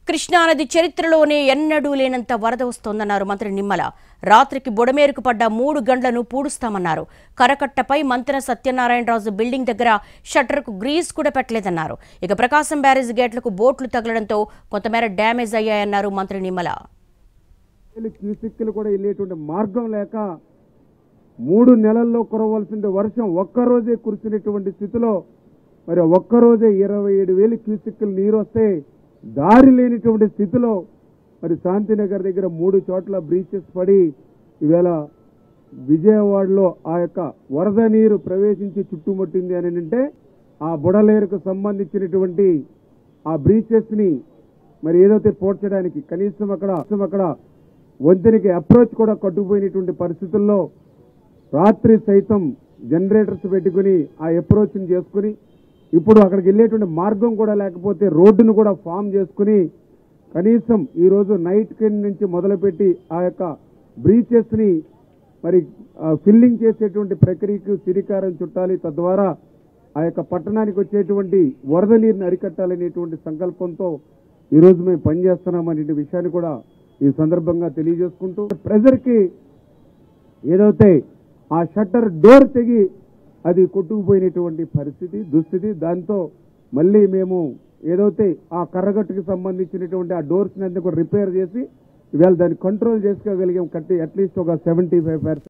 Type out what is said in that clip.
కృష్ణానది చరిత్రలోనే ఎన్నడూ లేనంత వరద వస్తోందన్నారు మంత్రి నిమ్మల. రాత్రికి బుడమేరుకు పడ్డ 3 గంటలను పూడుస్తామన్నారు. కరకట్టపై మంత్రి సత్యనారాయణరాజు బిల్డింగ్ దగ్గర షట్టర్కు గ్రీస్ కూడా పెట్టలేదన్నారు. ఇక ప్రకాశం బ్యారేజ్ గేట్లకు బోట్లు తగలడంతో కొంతమేర డ్యామేజ్ అయ్యాయన్నారు మంత్రి నిమ్మల. క్యూసిక్లు కూడా వెళ్ళేటువంటి మార్గం లేక 3 నెలల్లో కురవలసిన వర్షం ఒక్కరోజే కురిసినటువంటి స్థితిలో మరి ఒక్కరోజే 27,000 క్యూసిక్లు నీరు వస్తే దారి లేనిటువంటి స్థితిలో మరి శాంతినగర్ దగ్గర 3 చోట్ల బ్రీచెస్ పడి ఈవేళ విజయవాడలో ఆ యొక్క వరద నీరు ప్రవేశించి చుట్టుముట్టింది అని అంటే ఆ బుడలేరుకు సంబంధించినటువంటి ఆ బ్రీచెస్ని మరి ఏదైతే పోడ్చడానికి కనీసం అక్కడ వంతెనకి అప్రోచ్ కూడా కట్టుకుపోయినటువంటి పరిస్థితుల్లో రాత్రి సైతం జనరేటర్స్ పెట్టుకుని ఆ అప్రోచ్ని చేసుకుని ఇప్పుడు అక్కడికి వెళ్ళేటువంటి మార్గం కూడా లేకపోతే రోడ్డును కూడా ఫామ్ చేసుకుని కనీసం ఈరోజు నైట్ నుంచి మొదలుపెట్టి ఆ యొక్క బ్రీచెస్ని మరి ఫిల్లింగ్ చేసేటువంటి ప్రక్రియకు శ్రీకారం చుట్టాలి. తద్వారా ఆ యొక్క పట్టణానికి వచ్చేటువంటి వరద నీరుని అరికట్టాలనేటువంటి సంకల్పంతో ఈరోజు మేము పనిచేస్తున్నామనే విషయాన్ని కూడా ఈ సందర్భంగా తెలియజేసుకుంటూ ప్రెజర్కి ఏదైతే ఆ షట్టర్ డోర్ తెగి అది కొట్టుకుపోయినటువంటి దుస్థితి. దాంతో మళ్ళీ మేము ఏదైతే ఆ కర్రగట్టుకు సంబంధించినటువంటి ఆ డోర్స్ని అంతా కూడా రిపేర్ చేసి ఇవాళ దాన్ని కంట్రోల్ చేసుకోగలిగాం. అట్లీస్ట్ ఒక 75%.